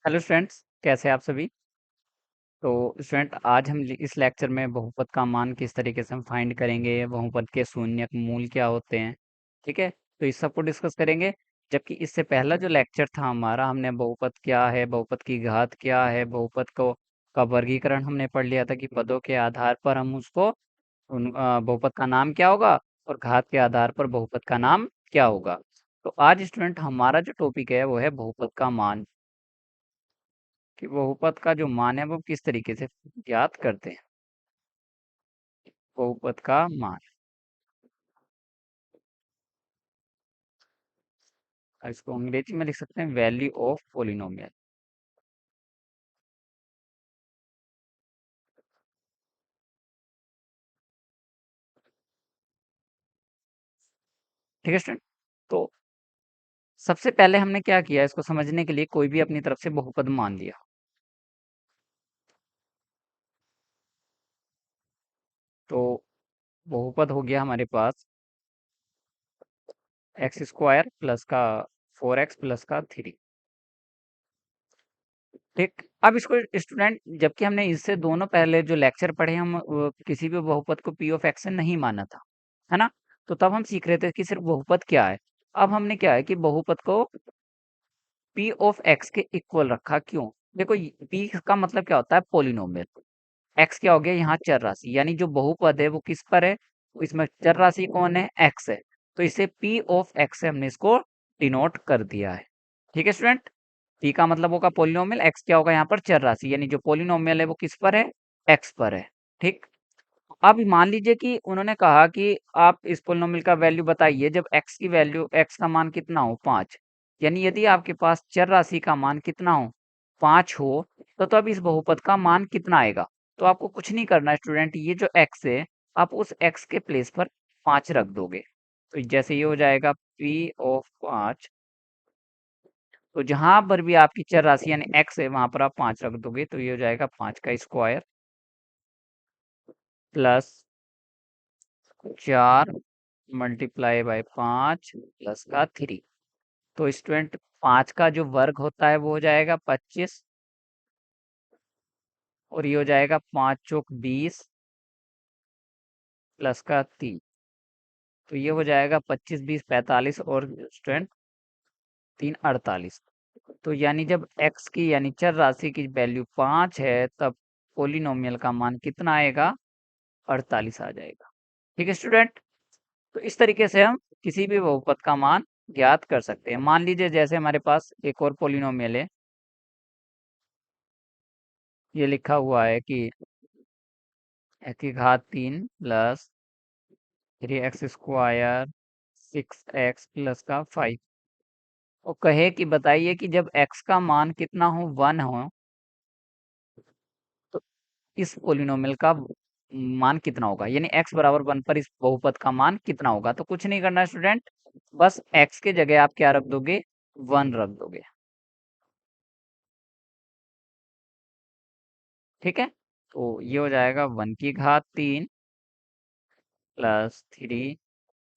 Hello students, कैसे हैं आप सभी। तो स्टूडेंट, आज हम इस लेक्चर में बहुपद का मान किस तरीके से हम फाइंड करेंगे, बहुपद के शून्यक मूल क्या होते हैं। ठीक है, तो इस सब को डिस्कस करेंगे। जबकि इससे पहला जो लेक्चर था हमारा, हमने बहुपद क्या है, बहुपद की घात क्या है, बहुपद को का वर्गीकरण हमने पढ़ लिया था कि पदों के आधार पर हम उसको बहुपद का नाम क्या होगा और घात के आधार पर बहुपद का नाम क्या होगा। तो आज स्टूडेंट हमारा जो टॉपिक है वो है बहुपद का मान, कि बहुपद का जो मान है वो किस तरीके से ज्ञात करते हैं। बहुपद का मान, इसको अंग्रेजी में लिख सकते हैं वैल्यू ऑफ पोलिनोमियल। ठीक है स्टूडेंट। तो सबसे पहले हमने क्या किया, इसको समझने के लिए कोई भी अपनी तरफ से बहुपद मान लिया। तो बहुपद हो गया हमारे पास एक्स स्क्वायर प्लस का 4x प्लस का 3। ठीक, अब इसको स्टूडेंट, जबकि हमने इससे दोनों पहले जो लेक्चर पढ़े हम किसी भी बहुपद को पी ऑफ एक्स से नहीं माना था, है ना। तो तब हम सीख रहे थे कि सिर्फ बहुपद क्या है। अब हमने क्या है कि बहुपद को पी ऑफ एक्स के इक्वल रखा। क्यों? देखो, पी का मतलब क्या होता है, पोलिनोमियल। एक्स क्या हो गया यहाँ, चर राशि, यानी जो बहुपद है वो किस पर है, इसमें चर राशि कौन है, एक्स है। तो इसे पी ऑफ एक्स से हमने इसको डिनोट कर दिया है। ठीक है स्टूडेंट, पी का मतलब होगा पोलिनोमियल, एक्स क्या होगा यहाँ पर, चर राशि, यानी जो पोलिनोमियल है वो किस पर है, एक्स पर है। ठीक, अब मान लीजिए कि उन्होंने कहा कि आप इस पोलिनोमियल का वैल्यू बताइए जब एक्स की वैल्यू, एक्स का मान कितना हो, 5। यानी यदि आपके पास चर राशि का मान कितना हो, 5 हो, तो अब इस बहुपद का मान कितना आएगा। तो आपको कुछ नहीं करना है स्टूडेंट, ये जो एक्स है आप उस एक्स के प्लेस पर 5 रख दोगे। तो जैसे ये हो जाएगा पी ऑफ 5। तो जहां पर भी आपकी चर राशि यानी एक्स है वहां पर आप 5 रख दोगे, तो ये हो जाएगा 5 का square plus 4 multiply by 5 plus का 3। तो स्टूडेंट, 5 का जो वर्ग होता है वो हो जाएगा 25, और ये हो जाएगा 5 चौक 20 प्लस का 3। तो ये हो जाएगा 25 20 45, और स्टूडेंट 3 48। तो यानी जब x की यानी चर राशि की वैल्यू 5 है तब पोलिनोमियल का मान कितना आएगा, 48 आ जाएगा। ठीक है स्टूडेंट, तो इस तरीके से हम किसी भी बहुपद का मान ज्ञात कर सकते हैं। मान लीजिए जैसे हमारे पास एक और पोलिनोमियल है, ये लिखा हुआ है कि x की घात 3 plus 3x square 6x plus का 5। और कहे कि बताइए कि जब x का मान कितना हो, 1 हो, तो इस पोलिनोमियल का मान कितना होगा, यानी x बराबर 1 पर इस बहुपद का मान कितना होगा। तो कुछ नहीं करना स्टूडेंट, बस x के जगह आप क्या रख दोगे, 1 रख दोगे। ठीक है, तो ये हो जाएगा 1 की घात 3 प्लस 3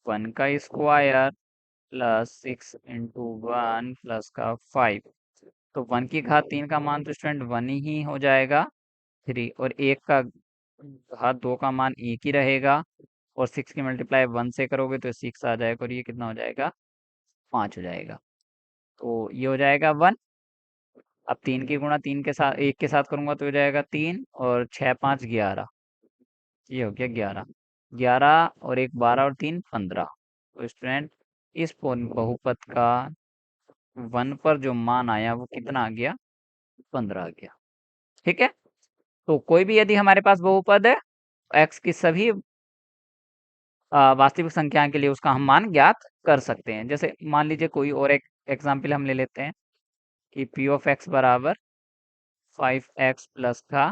1 का स्क्वायर प्लस 6 इंटू 1 प्लस का 5। तो 1 की घात 3 का मान तो स्टूडेंट 1 ही हो जाएगा, 3, और 1 का घात 2 का मान 1 ही रहेगा, और 6 की मल्टीप्लाई 1 से करोगे तो 6 आ जाएगा, और ये कितना हो जाएगा, 5 हो जाएगा। तो ये हो जाएगा 1। अब 3 की गुणा 3 के साथ 1 के साथ करूंगा तो हो जाएगा 3, और 6 5 11, ये हो गया 11। 11 और 1 12 और 3 15। तो स्टूडेंट, इस बहुपद का 1 पर जो मान आया वो कितना आ गया, 15 आ गया। ठीक है, तो कोई भी यदि हमारे पास बहुपद है, एक्स की सभी वास्तविक संख्या के लिए उसका हम मान ज्ञात कर सकते हैं। जैसे मान लीजिए कोई और एक एग्जाम्पल हम ले लेते हैं कि पी ऑफ एक्स बराबर 5x प्लस का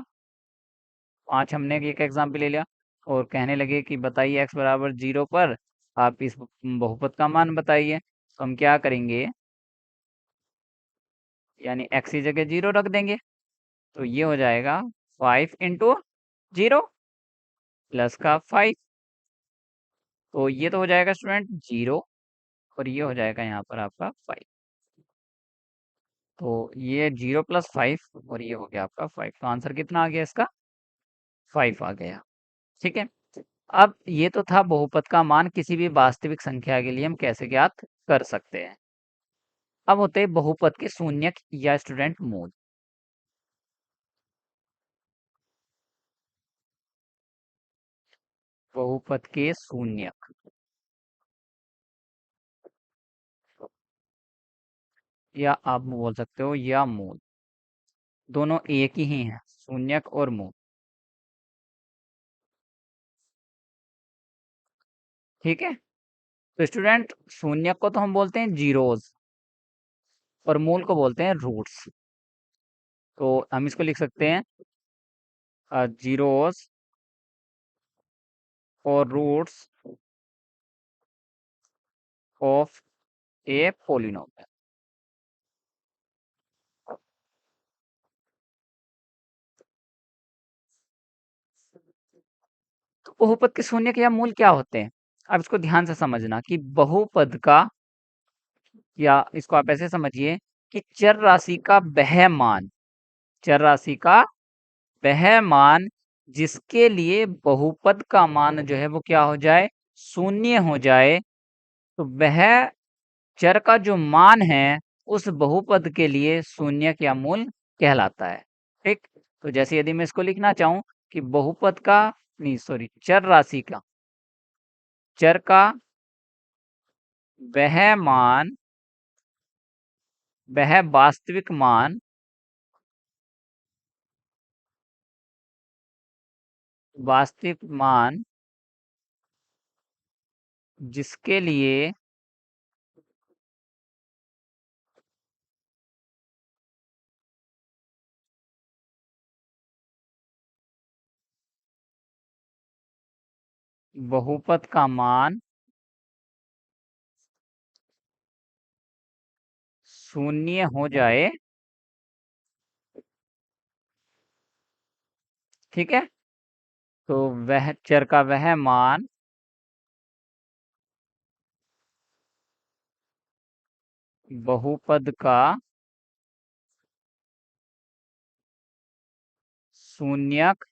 5, हमने एक एग्जाम्पल ले लिया। और कहने लगे कि बताइए एक्स बराबर 0 पर आप इस बहुपद का मान बताइए। तो हम क्या करेंगे, यानी एक्स की जगह 0 रख देंगे। तो ये हो जाएगा 5 इंटू 0 प्लस का 5। तो ये तो हो जाएगा स्टूडेंट 0, और ये हो जाएगा यहाँ पर आपका 5। तो ये 0 + 5 और ये हो गया आपका 5। तो आंसर कितना आ गया इसका? 5 आ गया। ठीक है। अब ये तो था बहुपद का मान किसी भी वास्तविक संख्या के लिए हम कैसे ज्ञात कर सकते हैं। अब होते हैं बहुपद के शून्यक या स्टूडेंट मूल। बहुपद के शून्यक या आप बोल सकते हो या मूल, दोनों एक ही हैं, शून्यक और मूल। ठीक है। तो स्टूडेंट शून्यक को तो हम बोलते हैं जीरोज और मूल को बोलते हैं रूट्स। तो हम इसको लिख सकते हैं जीरोस और रूट्स ऑफ ए पोलिनोमियल। तो बहुपद के शून्य के या मूल क्या होते हैं? अब इसको ध्यान से समझना कि बहुपद का, या इसको आप ऐसे समझिए कि चर राशि का वह मान, चर राशि का वह मान जिसके लिए बहुपद का मान जो है वो क्या हो जाए, शून्य हो जाए, तो वह चर का जो मान है उस बहुपद के लिए शून्य या मूल कहलाता है। ठीक। तो जैसे यदि मैं इसको लिखना चाहूं कि बहुपद का, नहीं सॉरी, चर राशि का, चर का वह मान, वह वास्तविक मान वास्तविक मान जिसके लिए बहुपद का मान शून्य हो जाए। ठीक है। तो वह चर का वह मान बहुपद का शून्यक,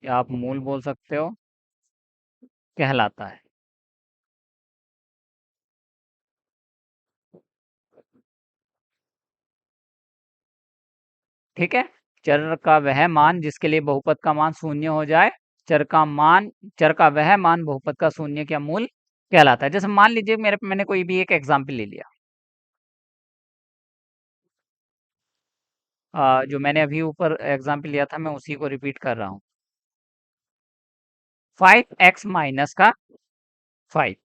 या आप मूल बोल सकते हो, कहलाता है। ठीक है। चर का वह मान जिसके लिए बहुपद का मान शून्य हो जाए, चर का मान, चर का वह मान बहुपद का शून्य या मूल कहलाता है। जैसे मान लीजिए मैंने कोई भी एक एग्जाम्पल ले लिया, जो मैंने अभी ऊपर एग्जाम्पल लिया था मैं उसी को रिपीट कर रहा हूँ। 5x - का 5।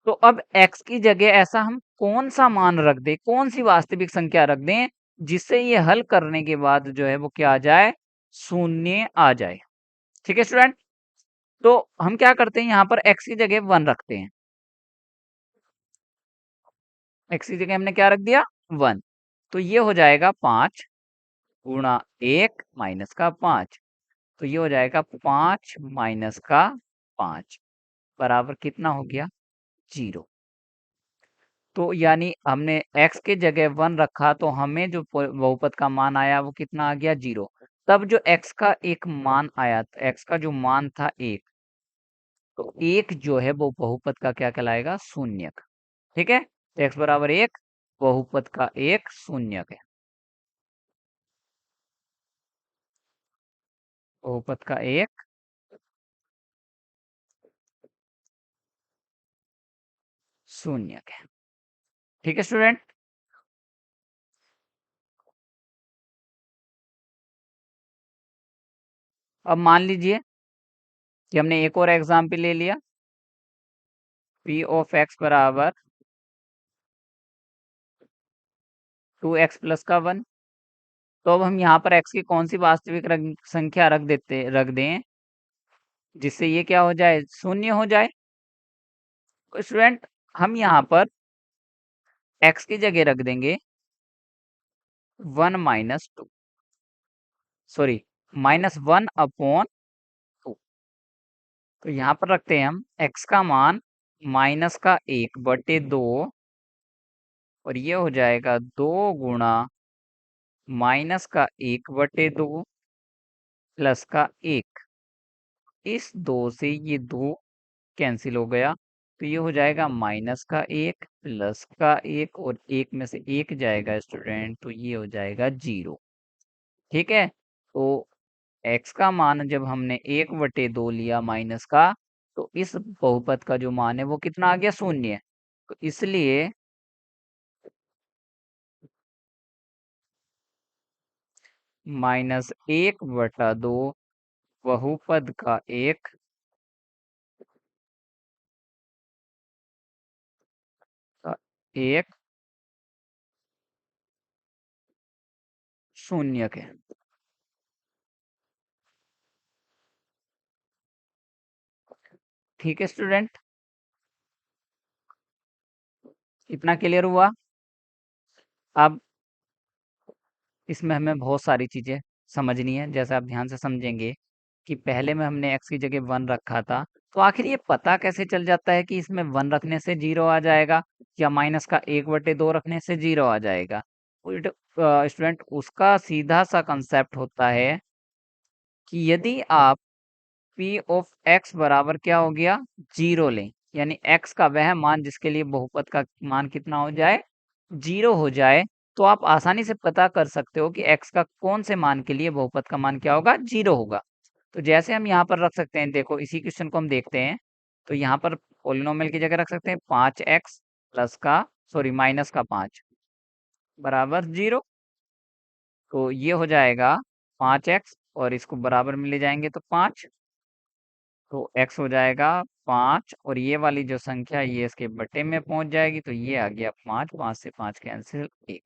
तो अब x की जगह ऐसा हम कौन सा मान रख दें, कौन सी वास्तविक संख्या रख दें जिससे ये हल करने के बाद जो है वो क्या आ जाए, शून्य आ जाए। ठीक है स्टूडेंट। तो हम क्या करते हैं, यहाँ पर x की जगह 1 रखते हैं। x की जगह हमने क्या रख दिया, 1। तो ये हो जाएगा 5 गुणा 1 माइनस का 5। तो ये हो जाएगा 5 माइनस का 5 बराबर कितना हो गया, 0। तो यानी हमने x के जगह 1 रखा तो हमें जो बहुपद का मान आया वो कितना आ गया, 0। तब जो x का एक मान आया, x का जो मान था 1, तो 1 जो है वो बहुपद का क्या कहलाएगा, शून्यक। ठीक है। तो x बराबर 1 बहुपद का एक शून्यक है, बहुपद का एक शून्यक है। ठीक है स्टूडेंट। अब मान लीजिए कि हमने एक और एग्जाम्पल ले लिया, p ऑफ x बराबर 2x + 1। तो अब हम यहाँ पर x की कौन सी वास्तविक संख्या रख दें जिससे ये क्या हो जाए, शून्य हो जाए। तो स्टूडेंट हम यहाँ पर x की जगह रख देंगे 1 - 2, सॉरी -1/2। तो यहाँ पर रखते हैं हम x का मान -1/2 और ये हो जाएगा 2 × -1/2 प्लस का 1। इस 2 से ये 2 कैंसिल हो गया, तो ये हो जाएगा -1 प्लस का 1 और 1 में से 1 जाएगा स्टूडेंट, तो ये हो जाएगा 0। ठीक है, तो x का मान जब हमने 1/2 लिया माइनस का, तो इस बहुपद का जो मान है वो कितना आ गया, 0। तो इसलिए -1/2 बहुपद का एक शून्यक है। ठीक है स्टूडेंट, इतना क्लियर हुआ। अब इसमें हमें बहुत सारी चीजें समझनी है। जैसे आप ध्यान से समझेंगे कि पहले में हमने x की जगह 1 रखा था, तो आखिर ये पता कैसे चल जाता है कि इसमें 1 रखने से 0 आ जाएगा या माइनस का 1/2 रखने से 0 आ जाएगा। उल्ट स्टूडेंट, उसका सीधा सा कंसेप्ट होता है कि यदि आप पी ऑफ एक्स बराबर क्या हो गया, 0 लें, यानी एक्स का वह मान जिसके लिए बहुपद का मान कितना हो जाए, 0 हो जाए, तो आप आसानी से पता कर सकते हो कि एक्स का कौन से मान के लिए बहुपद का मान क्या होगा, 0 होगा। तो जैसे हम यहाँ पर रख सकते हैं, देखो इसी क्वेश्चन को हम देखते हैं, तो यहाँ पर पोलिनोमियल की जगह रख सकते हैं 5x प्लस का सॉरी माइनस का 5 बराबर 0। तो ये हो जाएगा 5x और इसको बराबर में ले जाएंगे तो 5, तो x हो जाएगा 5 और ये वाली जो संख्या है, ये इसके बटे में पहुंच जाएगी, तो ये आ गया 5, 5 से 5 कैंसिल 1।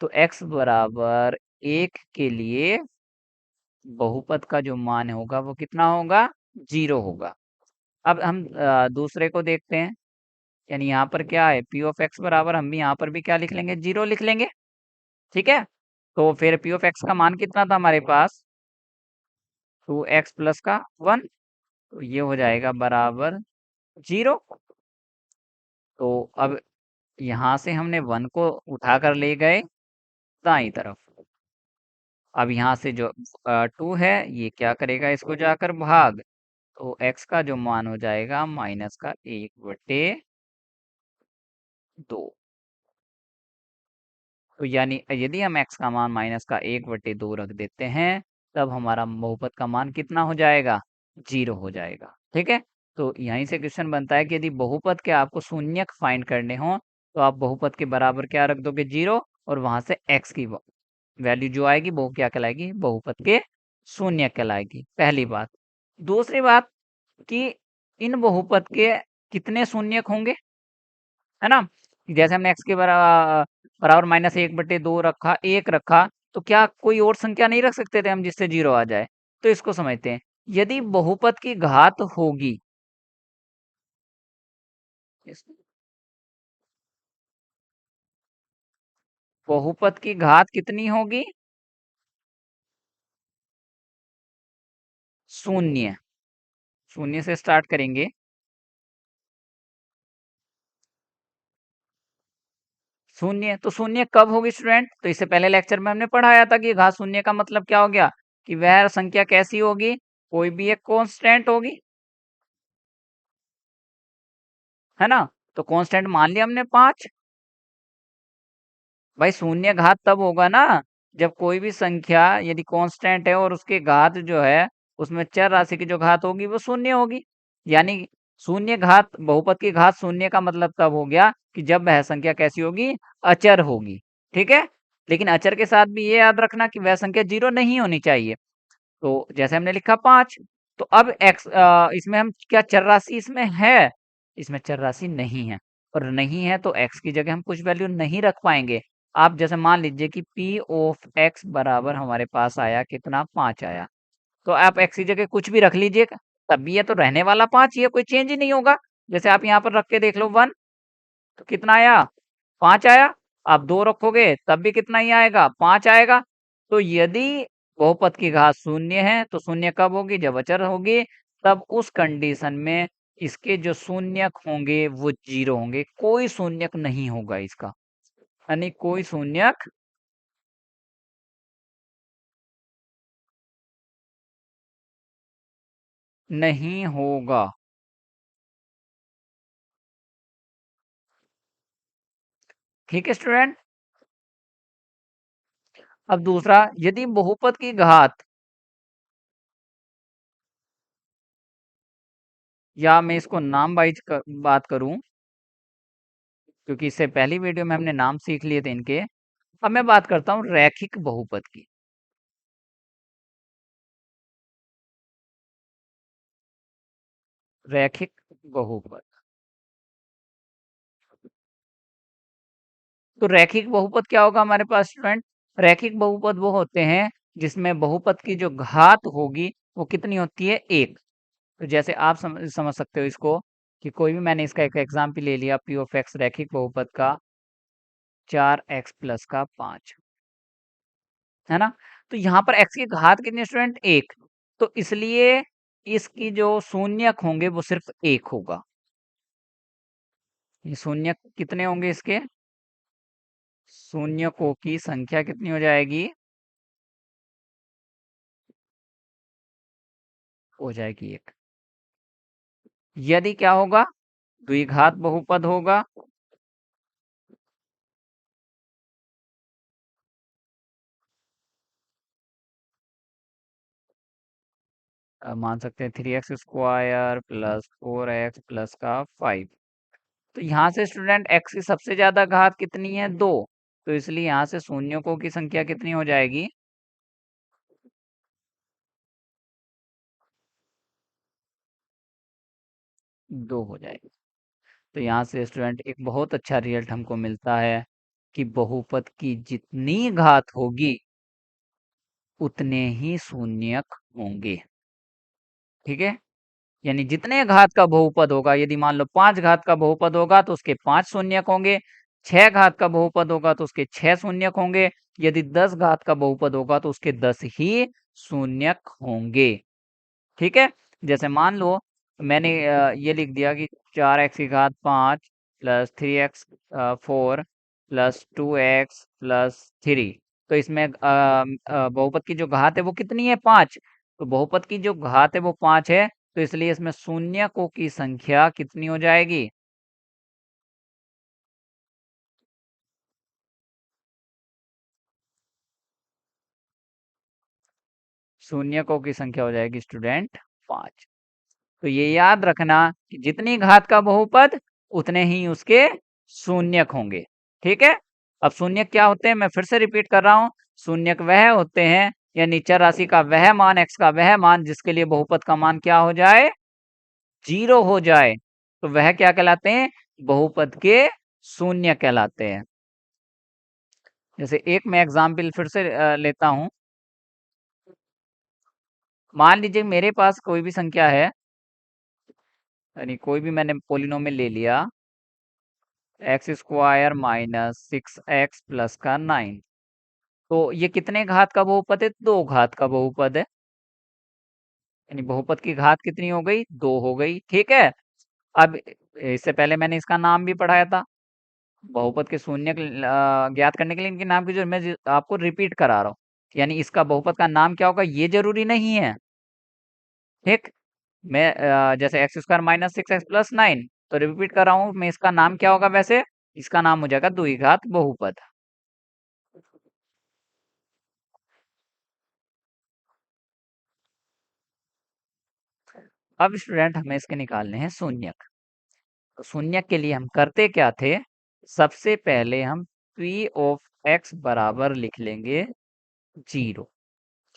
तो x बराबर 1 के लिए बहुपद का जो मान होगा वो कितना होगा, 0 होगा। अब हम दूसरे को देखते हैं, यानी यहाँ पर क्या है, पी ऑफ एक्स बराबर हम भी यहाँ पर भी क्या लिख लेंगे, 0 लिख लेंगे। ठीक है, तो फिर पी ऑफ एक्स का मान कितना था हमारे पास, 2x प्लस का 1, तो ये हो जाएगा बराबर 0। तो अब यहाँ से हमने 1 को उठाकर ले गए दाईं तरफ। अब यहाँ से जो 2 है, ये क्या करेगा, इसको जाकर भाग, तो x का जो मान हो जाएगा माइनस का 1/2। तो यानी यदि हम x का मान माइनस का 1/2 रख देते हैं, तब हमारा बहुपद का मान कितना हो जाएगा, 0 हो जाएगा। ठीक है, तो यहीं से क्वेश्चन बनता है कि यदि बहुपद के आपको शून्यक फाइंड करने हो, तो आप बहुपद के बराबर क्या रख दोगे, 0, और वहां से x की वैल्यू जो आएगी वो क्या कहलाएगी, बहुपद के शून्य कहलाएगी, पहली बात। दूसरी बात कि इन बहुपद के कितने शून्यक होंगे, है ना। जैसे हमने x के बराबर -1/2 रखा, 1 रखा, तो क्या कोई और संख्या नहीं रख सकते थे हम जिससे 0 आ जाए। तो इसको समझते हैं, यदि बहुपद की घात होगी, इस- बहुपद की घात कितनी होगी, शून्य। शून्य से स्टार्ट करेंगे, शून्य, तो शून्य कब होगी स्टूडेंट, तो इससे पहले लेक्चर में हमने पढ़ाया था कि घात शून्य का मतलब क्या हो गया, कि वह संख्या कैसी होगी, कोई भी एक कांस्टेंट होगी, है ना। तो कांस्टेंट मान लिया हमने 5। भाई शून्य घात तब होगा ना, जब कोई भी संख्या यदि कांस्टेंट है और उसके घात जो है, उसमें चर राशि की जो घात होगी वो शून्य होगी। यानी शून्य घात, बहुपद की घात शून्य का मतलब तब हो गया कि जब वह संख्या कैसी होगी, अचर होगी। ठीक है, लेकिन अचर के साथ भी ये याद रखना कि वह संख्या 0 नहीं होनी चाहिए। तो जैसे हमने लिखा 5, तो अब एक्स इसमें हम क्या चर राशि इसमें है, इसमें चर राशि नहीं है, और नहीं है तो एक्स की जगह हम कुछ वैल्यू नहीं रख पाएंगे। आप जैसे मान लीजिए कि पी ऑफ एक्स बराबर हमारे पास आया कितना, 5 आया, तो आप एक्स की जगह कुछ भी रख लीजिएगा, तब भी ये तो रहने वाला 5 ही है, कोई चेंज ही नहीं होगा। जैसे आप यहाँ पर रख के देख लो 1, तो कितना आया, 5 आया। आप 2 रखोगे तब भी कितना ही आएगा, 5 आएगा। तो यदि बहुपद की घात शून्य है, तो शून्य कब होगी, जब अचर होगी, तब उस कंडीशन में इसके जो शून्यक होंगे वो 0 होंगे, कोई शून्यक नहीं होगा इसका। यानी कोई शून्यक नहीं होगा। ठीक है स्टूडेंट। अब दूसरा, यदि बहुपद की घात, या मैं इसको नाम वाइज बात करूं, क्योंकि इससे पहली वीडियो में हमने नाम सीख लिए थे इनके। अब मैं बात करता हूं रैखिक बहुपद की। रैखिक बहुपद। तो रैखिक बहुपद क्या होगा हमारे पास स्टूडेंट? रैखिक बहुपद वो होते हैं जिसमें बहुपद की जो घात होगी वो कितनी होती है? एक। तो जैसे आप समझ सकते हो इसको, कि कोई भी, मैंने इसका एक एग्जाम्पल ले लिया पी ऑफ एक्स रैखिक बहुपद का, 4x+5, है ना? तो यहाँ पर x की घात कितनी स्टूडेंट? एक। तो इसलिए इसकी जो शून्यक होंगे वो सिर्फ एक होगा। ये शून्यक कितने होंगे इसके? शून्यकों की संख्या कितनी हो जाएगी? हो जाएगी एक। यदि क्या होगा? द्विघात बहुपद होगा। मान सकते हैं 3x² प्लस 4x प्लस का 5। तो यहाँ से स्टूडेंट x की सबसे ज्यादा घात कितनी है? 2। तो इसलिए यहाँ से शून्यकों की संख्या कितनी हो जाएगी? 2 हो जाएगी। तो यहाँ से स्टूडेंट एक बहुत अच्छा रिजल्ट हमको मिलता है कि बहुपद की जितनी घात होगी उतने ही शून्यक होंगे। ठीक है? यानी जितने घात का बहुपद होगा, यदि मान लो 5 घात का बहुपद होगा तो उसके 5 शून्यक होंगे। 6 घात का बहुपद होगा तो उसके 6 शून्यक होंगे। यदि 10 घात का बहुपद होगा तो उसके 10 ही शून्यक होंगे। ठीक है? जैसे मान लो मैंने ये लिख दिया कि 4x की घात 5 प्लस 3x 4 प्लस 2x+3। तो इसमें बहुपद की जो घात है वो कितनी है? 5। तो बहुपद की जो घात है वो 5 है, तो इसलिए इसमें शून्यकों की संख्या कितनी हो जाएगी? शून्यकों की संख्या हो जाएगी स्टूडेंट 5। तो ये याद रखना कि जितनी घात का बहुपद उतने ही उसके शून्यक होंगे। ठीक है? अब शून्यक क्या होते हैं, मैं फिर से रिपीट कर रहा हूं। शून्यक वह होते हैं, यानी चर राशि का वह मान, x का वह मान जिसके लिए बहुपद का मान क्या हो जाए? 0 हो जाए। तो वह क्या कहलाते हैं? बहुपद के शून्य कहलाते हैं। जैसे एक मैं एग्जाम्पल फिर से लेता हूं। मान लीजिए मेरे पास कोई भी संख्या है, यानी कोई भी मैंने पोलिनोमियल ले लिया, x² - 6x+9। तो ये कितने घात का बहुपद है? 2 घात का बहुपद है। यानी बहुपद की घात कितनी हो गई? 2 हो गई। ठीक है? अब इससे पहले मैंने इसका नाम भी पढ़ाया था। बहुपद के शून्य ज्ञात करने के लिए इनके नाम की जो मैं आपको रिपीट करा रहा हूँ। यानी इसका बहुपद का नाम क्या होगा ये जरूरी नहीं है। ठीक? मैं जैसे x² - 6x+9, तो रिपीट कर रहा हूँ मैं, इसका नाम क्या होगा वैसे? इसका नाम हो जाएगा द्विघात बहुपद। अब स्टूडेंट हमें इसके निकालने हैं शून्यक। तो शून्यक के लिए हम करते क्या थे? सबसे पहले हम p ऑफ x बराबर लिख लेंगे 0।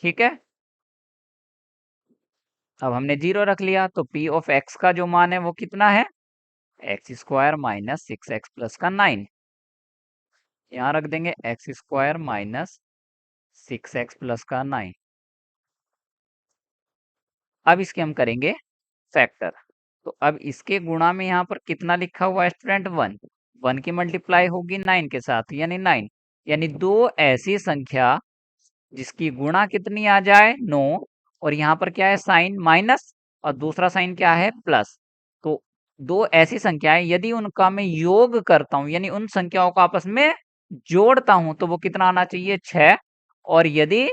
ठीक है? अब हमने 0 रख लिया तो p ऑफ x का जो मान है वो कितना है? x² - 6x+9। यहाँ रख देंगे x² - 6x+9। अब इसके हम करेंगे फैक्टर। तो अब इसके गुणा में यहाँ पर कितना लिखा हुआ है स्टूडेंट? 1। 1 की मल्टीप्लाई होगी 9 के साथ, यानी 9। यानी दो ऐसी संख्या जिसकी गुणा कितनी आ जाए? 9। और यहाँ पर क्या है? साइन माइनस, और दूसरा साइन क्या है? प्लस। तो दो ऐसी संख्याएं यदि उनका मैं योग करता हूं, यानी उन संख्याओं को आपस में जोड़ता हूं तो वो कितना आना चाहिए, 6। और यदि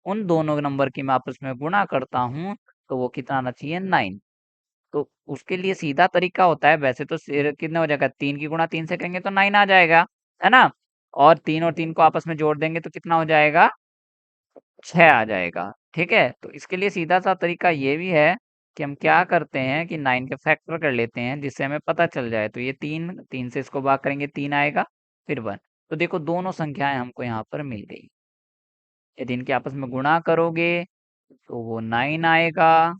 उन दोनों नंबर की मैं आपस में गुणा करता हूं तो वो कितना आना चाहिए, 9। तो उसके लिए सीधा तरीका होता है, वैसे तो कितना हो जाएगा, 3 की गुणा 3 से करेंगे तो 9 आ जाएगा, है ना। और 3 और 3 को आपस में जोड़ देंगे तो कितना हो जाएगा, 6 आ जाएगा। ठीक है, तो इसके लिए सीधा सा तरीका ये भी है कि हम क्या करते हैं कि 9 के फैक्टर कर लेते हैं, जिससे हमें पता चल जाए। तो ये 3 से इसको भाग करेंगे, 3 आएगा, फिर 1। तो देखो दोनों संख्याएं हमको यहाँ पर मिल गई। यदि इनके आपस में गुणा करोगे तो वो 9 आएगा,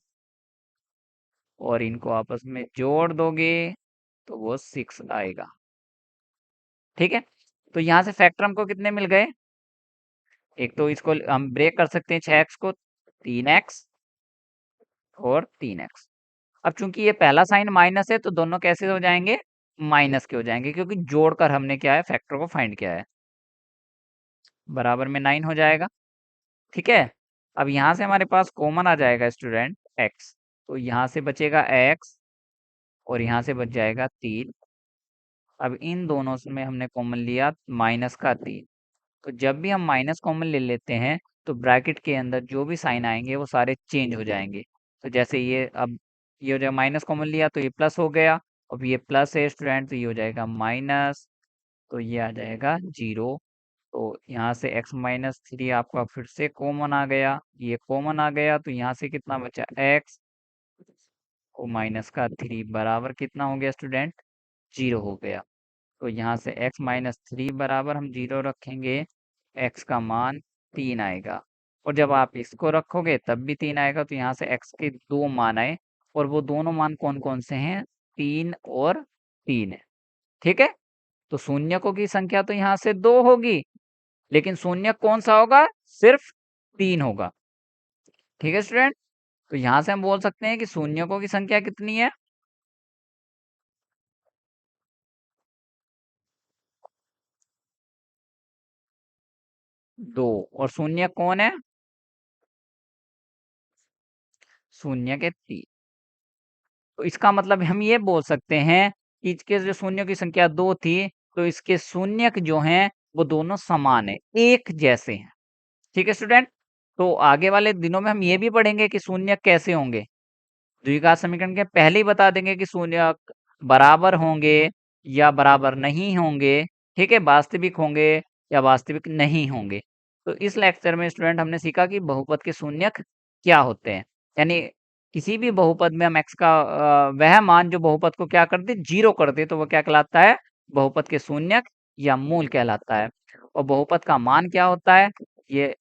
और इनको आपस में जोड़ दोगे तो वो 6 आएगा। ठीक है, तो यहाँ से फैक्टर हमको कितने मिल गए, एक तो इसको हम ब्रेक कर सकते हैं 6x को, 3x और 3x। अब चूंकि ये पहला साइन माइनस है तो दोनों कैसे हो जाएंगे, माइनस के हो जाएंगे, क्योंकि जोड़कर हमने क्या है, फैक्टर को फाइंड किया है। बराबर में 9 हो जाएगा। ठीक है, अब यहाँ से हमारे पास कॉमन आ जाएगा स्टूडेंट x। तो यहाँ से बचेगा x, और यहाँ से बच जाएगा 3। अब इन दोनों में हमने कॉमन लिया माइनस का 3। तो जब भी हम माइनस कॉमन ले लेते हैं तो ब्रैकेट के अंदर जो भी साइन आएंगे वो सारे चेंज हो जाएंगे। तो जैसे ये, अब ये हो जाएगा, माइनस कॉमन लिया तो ये प्लस हो गया। अब ये प्लस है स्टूडेंट, तो ये हो जाएगा माइनस, तो ये आ जाएगा 0। तो यहाँ से x-3 आपका फिर से कॉमन आ गया, ये कॉमन आ गया, तो यहाँ से कितना बचा, x और माइनस का 3 बराबर कितना हो गया स्टूडेंट, 0 हो गया। तो यहाँ से x-3 बराबर हम 0 रखेंगे, x का मान 3 आएगा। और जब आप इसको रखोगे तब भी 3 आएगा। तो यहाँ से x के 2 मान आए, और वो दोनों मान कौन कौन से हैं, 3 और 3 है। ठीक है, तो शून्यकों की संख्या तो यहाँ से 2 होगी, लेकिन शून्य कौन सा होगा, सिर्फ 3 होगा। ठीक है स्टूडेंट, तो यहाँ से हम बोल सकते हैं कि शून्यकों की संख्या कितनी है, 2। और शून्य कौन है, शून्य के 3। तो इसका मतलब हम ये बोल सकते हैं कि इसके जो शून्य की संख्या 2 थी, तो इसके शून्यक जो हैं वो दोनों समान है, एक जैसे हैं। ठीक है स्टूडेंट, तो आगे वाले दिनों में हम ये भी पढ़ेंगे कि शून्यक कैसे होंगे। द्विघात समीकरण के पहले ही बता देंगे कि शून्यक बराबर होंगे या बराबर नहीं होंगे। ठीक है, वास्तविक होंगे या वास्तविक नहीं होंगे। तो इस लेक्चर में स्टूडेंट हमने सीखा कि बहुपद के शून्यक क्या होते हैं। यानी किसी भी बहुपद में हम x का वह मान जो बहुपद को क्या कर दे, 0 कर दे, तो वो क्या कहलाता है, बहुपद के शून्यक या मूल कहलाता है। और बहुपद का मान क्या होता है, ये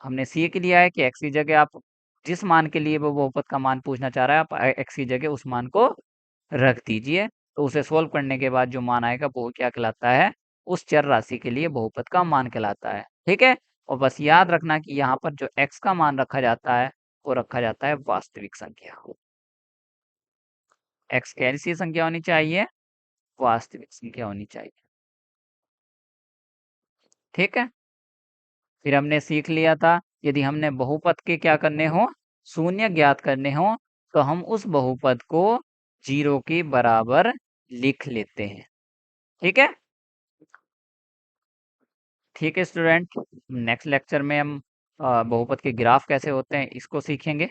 हमने सीख लिया है कि x की जगह आप जिस मान के लिए वो बहुपद का मान पूछना चाह रहा है, आप x की जगह उस मान को रख दीजिए। तो उसे सोल्व करने के बाद जो मान आएगा वो क्या कहलाता है, उस चर राशि के लिए बहुपद का मान कहलाता है। ठीक है, और बस याद रखना कि यहाँ पर जो x का मान रखा जाता है वो रखा जाता है वास्तविक संख्या। x कैसी संख्या होनी चाहिए, वास्तविक संख्या होनी चाहिए। ठीक है, फिर हमने सीख लिया था, यदि हमने बहुपद के क्या करने हो, शून्य ज्ञात करने हो, तो हम उस बहुपद को 0 के बराबर लिख लेते हैं। ठीक है, ठीक है स्टूडेंट, नेक्स्ट लेक्चर में हम बहुपद के ग्राफ कैसे होते हैं इसको सीखेंगे।